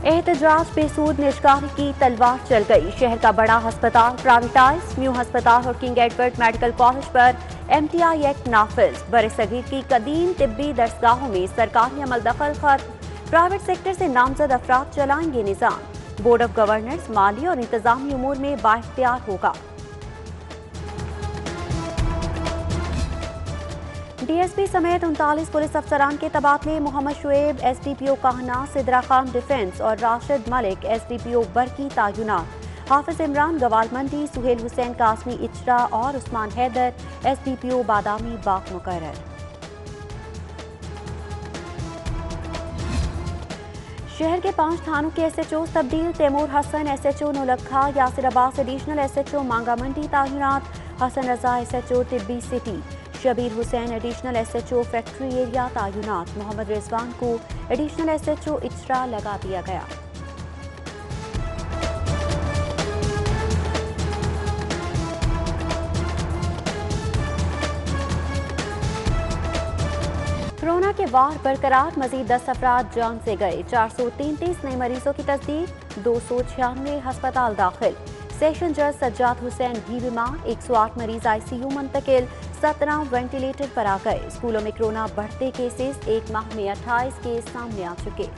एहतजाज बेसूद निजकारी की तलवार चल गई। शहर का बड़ा अस्पताल प्राइवेटाइज। न्यू अस्पताल और किंग एडवर्ड मेडिकल कॉलेज पर MTI एक्ट नाफिज। बरसगीर की कदीम तिब्बी दरसगाहों में सरकारी अमल दखल खत्म। प्राइवेट सेक्टर से नामजद अफराद चलाएंगे निजाम। बोर्ड ऑफ गवर्नर्स माली और इंतजामी उमूर में बाइख्तियार होगा। DSP समेत 39 पुलिस अफसरान के तबादले। मोहम्मद शुएब SDPO काहना, सिद्रा खान डिफेंस और राशिद मलिक SDPO बरकी तायुनात। हाफिज इमरान गवाल मंडी, सुहेल हुसैन कासमी इचरा और उस्मान हैदर SDPO बादामी बाग मुकर्रर। शहर के 5 थानों के SHO तब्दील। Taimur Hasan SHO Naulakha, Yasir Abbas additional SHO Manga Mandi तायुनात। Hasan Raza SHO Tibbi city, Shabbir Hussain additional SHO factory area तायुनात। मोहम्मद रिजवान को एडिशनल SHO इचरा लगा दिया गया। कोरोना के वार बरकरार। मजीद 10 अफराद जान से गए। 433 नए मरीजों की तस्दीक। 296 अस्पताल दाखिल। सेशन जज सज्जाद हुसैन भी बीमार। 108 मरीज ICU मुंतकिल। 17 वेंटिलेटर पर आ गए। स्कूलों में कोरोना बढ़ते केसेस। एक माह में 28 केस सामने आ चुके।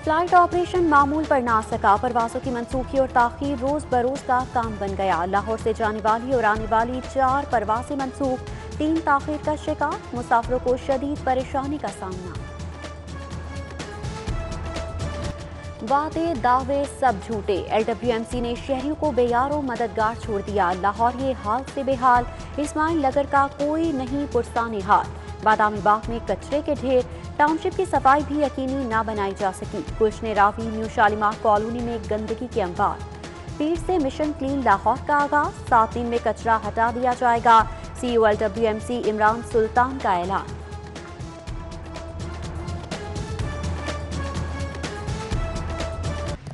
फ्लाइट ऑपरेशन मामूल पर ना सका। परवाजों की मनसूखी और ताखीर रोज बरोज का काम बन गया। लाहौर से जाने वाली और आने वाली 4 परवाजें मनसूख। 3 ताखीर का शिकार। मुसाफिरों को शदीद परेशानी का सामना। वादे दावे सब झूठे। LWMC ने शहरियों को बेयारो मददगार छोड़ दिया। लाहौर ये हाल से बेहाल। इस्माइल नगर का कोई नहीं पुरसाने हाल। बादामी बाग में कचरे के ढेर। टाउनशिप की सफाई भी यकीनी ना बनाई जा सकी। गुलशन रावी न्यू शालीमार कॉलोनी में गंदगी के अंबार। पीर से मिशन क्लीन लाहौर का आगाज। 7 दिन में कचरा हटा दिया जाएगा। CEO LWMC इमरान सुल्तान का ऐलान।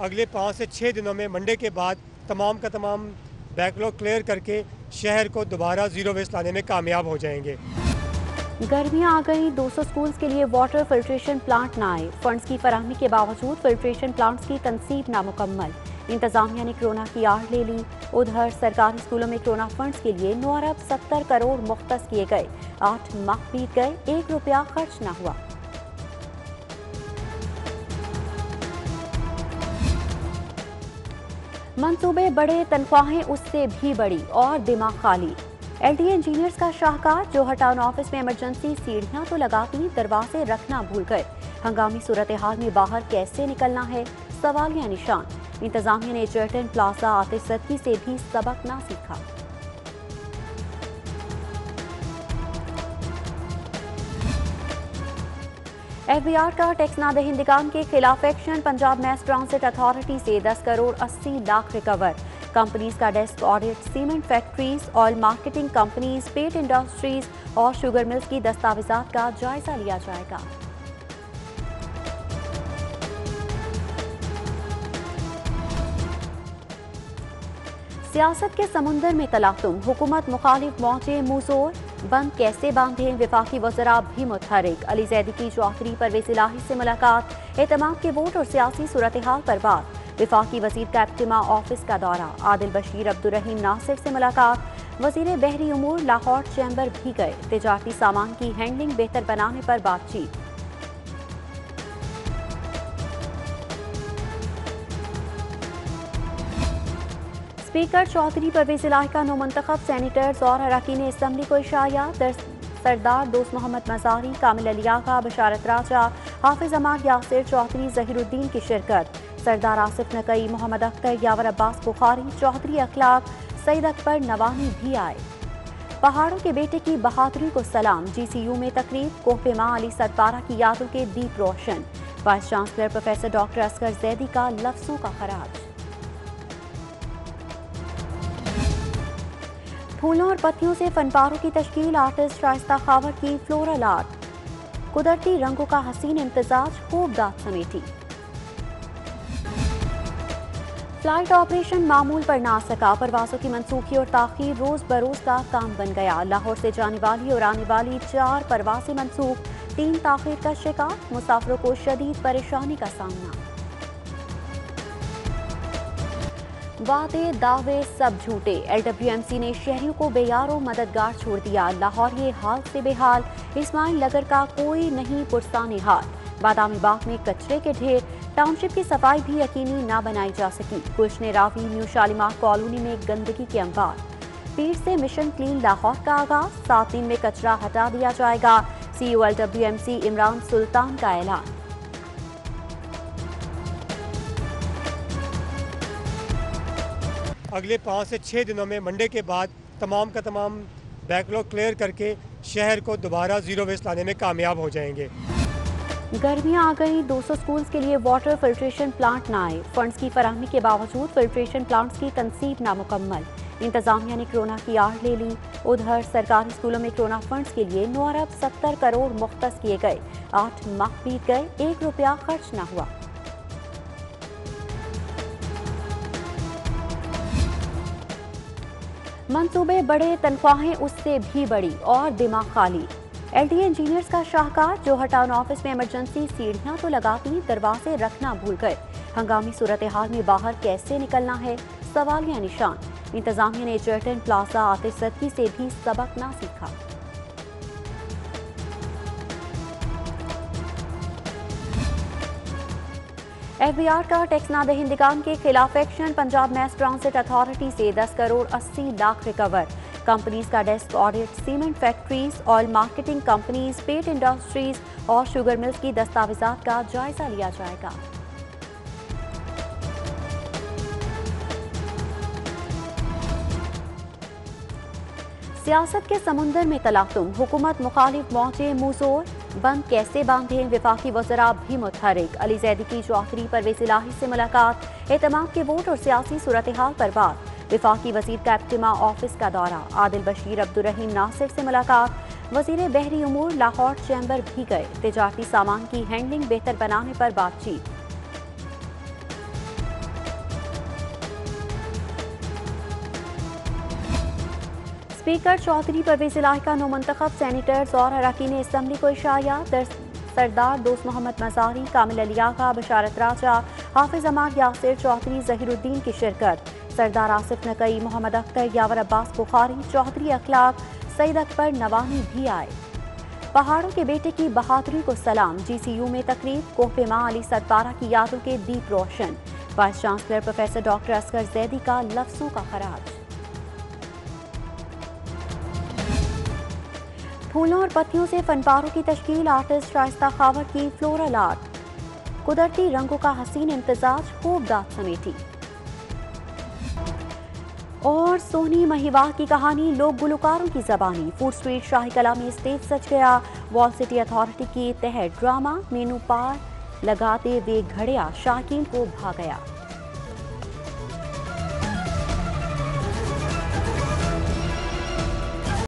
अगले 5 से 6 दिनों में मंडे के बाद तमाम का तमाम बैकलॉग क्लियर करके शहर को दोबारा जीरो वेस्ट लाने में कामयाब हो जाएंगे। गर्मियां आ गई। 200 स्कूल्स के लिए वाटर फिल्ट्रेशन प्लांट न आए। फंड्स की फराहमी के बावजूद फिल्ट्रेशन प्लांट्स की तनसीब नामुकम्मल। इंतजामिया ने कोरोना की आड़ ले ली। उधर सरकारी स्कूलों में कोरोना फंड्स के लिए 9 अरब 70 करोड़ मुख्तस किए गए। 8 माह बीत गए, 1 रुपया खर्च न हुआ। मंसूबे बड़े, तनख्वाहें उससे भी बड़ी और दिमाग खाली। LDA इंजीनियर्स का शाहकार। जोहर टाउन ऑफिस में इमरजेंसी सीढ़ियां तो लगाती, दरवाजे रखना भूल गए। हंगामी सूरत हाल में बाहर कैसे निकलना है, सवालिया निशान। इंतजामिया ने जर्टन प्लाजा आतिश सदकी से भी सबक ना सीखा। FBR का टैक्स ना दहिंदगान के खिलाफ action. Punjab mass transit authority से 10 करोड़ 80 लाख रिकवर। कंपनीज का desk audit. Cement factories, oil marketing companies, पेट इंडस्ट्रीज और शुगर मिल्स की दस्तावेजात का जायजा लिया जाएगा। सियासत के समुंदर में तलातुम। हुकूमत मुखालिफ मौजे मुंहजोर। बंद कैसे बांधें, विफाकी वज़रा भी मुतहरिक। अली जैदी की चौधरी परवेज़ इलाही से मुलाकात। एतमाद के वोट और सियासी सूरत हाल पर बात। विफाकी वजीर का इज्तिमा ऑफिस का दौरा। आदिल बशीर अब्दुर्रहीम नासिर से मुलाकात। वजीर बहरी उमूर लाहौर चैम्बर भी गए। तिजारती सामान की हैंडलिंग बेहतर बनाने पर बातचीत। स्पीकर चौधरी परवेज़ इलाही का नौमुंतखब सेनेटर्स और अरकान असम्बली को इशाया। सरदार दोस्त मोहम्मद मज़ारी, कामिल अली आगा, बशारत राजा, हाफिज अमार यासिर चौधरी, जहीरुद्दीन की शिरकत। सरदार आसिफ नकई, मोहम्मद अख्तर, यावर अब्बास बुखारी, चौधरी अखलाक, सईद अकबर नवानी भी आए। पहाड़ों के बेटे की बहादुरी को सलाम। GCU में तकरीब। कोहपेमा अली सतपारा की यादों के दीप रोशन। Vice chancellor professor doctor Asghar Zaidi का लफ्जों का खराज। फूलों और पत्तियों से फनपारों की तश्कील। आर्टिस्ट शाइस्ता खावर की फ्लोरल आर्ट। कुदरती रंगों का हसीन इम्तिजाज, खूब दाद समेटी। फ्लाइट ऑपरेशन मामूल पर ना सका, परवाजों की मनसूखी और ताखीर रोज बरोज का काम बन गया। लाहौर से जाने वाली और आने वाली 4 परवाजें मनसूख, 3 ताखीर का शिकार, मुसाफिरों को शदीद परेशानी का सामना। वादे दावे सब झूठे, LWMC ने शहरियों को बेयारो मददगार छोड़ दिया। लाहौर ये हाल से बेहाल, इस्माइल नगर का कोई नहीं पुरसाने हाल। बादामी बाग में कचरे के ढेर, टाउनशिप की सफाई भी यकीनी ना बनाई जा सकी। गुलशन रावी न्यू शालीमार कॉलोनी में गंदगी के अंबार। पीर से मिशन क्लीन लाहौर का आगाज, 7 दिन में कचरा हटा दिया जाएगा। CEO LWMC इमरान सुल्तान का ऐलान। अगले 5 से 6 दिनों में मंडे के बाद तमाम का तमाम बैकलॉग क्लियर करके शहर को दोबारा जीरो वेस्ट लाने में कामयाब हो जाएंगे। गर्मियां आ गई, 200 स्कूल्स के लिए वाटर फिल्ट्रेशन प्लांट न आए। फंड्स की फराहमी के बावजूद फिल्ट्रेशन प्लांट्स की तनसीब नामुकम्मल। इंतजामिया ने कोरोना की आड़ ले ली। उधर सरकारी स्कूलों में कोरोना फंड्स के लिए 9 अरब 70 करोड़ मुख्तस किए गए। 8 माह बीत गए, 1 रुपया खर्च न हुआ। मंसूबे बड़े, तनख्वाहें उससे भी बड़ी और दिमाग खाली। LTA इंजीनियर्स का शाहकार, जोहर टाउन ऑफिस में इमरजेंसी सीढ़ियां तो लगाती, दरवाजे रखना भूल गए। हंगामी सूरत हाल में बाहर कैसे निकलना है, सवालिया निशान। इंतजामिया ने चर्टन प्लाजा आतिश सदकी से भी सबक ना सीखा। FBR का टैक्स नादहिंदगान के खिलाफ action, Punjab mass transit authority से 10 करोड़ 80 लाख रिकवर। कंपनीज का desk audit, cement factories, oil marketing companies, पेट इंडस्ट्रीज और शुगर मिल्स की दस्तावेजात का जायजा लिया जाएगा। सियासत के समुंदर में तलातुम, हुकूमत मुखालिफ मौजे मुंहजोर, बंद कैसे बांधें, विफाकी वज़रा भी मुतहरिक। अली जैदी की चौधरी परवेज़ इलाही से मुलाकात, एतमाद के वोट और सियासी सूरत हाल पर बात। विफाकी वजीर का इब्तिमा ऑफिस का दौरा, आदिल बशीर अब्दुर्रहीम नासिर से मुलाकात। वजीर बहरी उमूर लाहौर चैम्बर भी गए, तिजारती सामान की हैंडलिंग बेहतर बनाने पर बातचीत। स्पीकर चौधरी परवेज़ इलाही का नौमंतखब सेनेटर ज़ौहर अराकी ने असम्बली को इशाया। सरदार दोस्त मोहम्मद मज़ारी, कामिल अली आगा, बशारत राजा, हाफिज अमार यासिर चौधरी, ज़हीरुद्दीन की शिरकत। सरदार आसिफ नकई, मोहम्मद अख्तर, यावर अब्बास बुखारी, चौधरी अखलाक, सईद अकबर नवानी भी आए। पहाड़ों के बेटे की बहादुरी को सलाम, GCU में तकरीब, कोहपेमा अली सतपारा की यादों के दीप रोशन। Vice chancellor professor doctor Asghar Zaidi का लफ्जों का खराज। फूलों और पत्तियों से फनपारों की तश्कील, आर्टिस्ट शाइस्ता खावर की फ्लोरल आर्ट। कुदरती रंगों का हसीन इम्तजाज, खूब दात समेटी। और सोनी महिवाल की कहानी, लोक गुलकारों की जबानी। फूड स्ट्रीट शाही कला में स्टेज सज गया। वॉल सिटी अथॉरिटी के तहत ड्रामा, मेनू पार लगाते हुए घड़िया शाकीन को भा गया।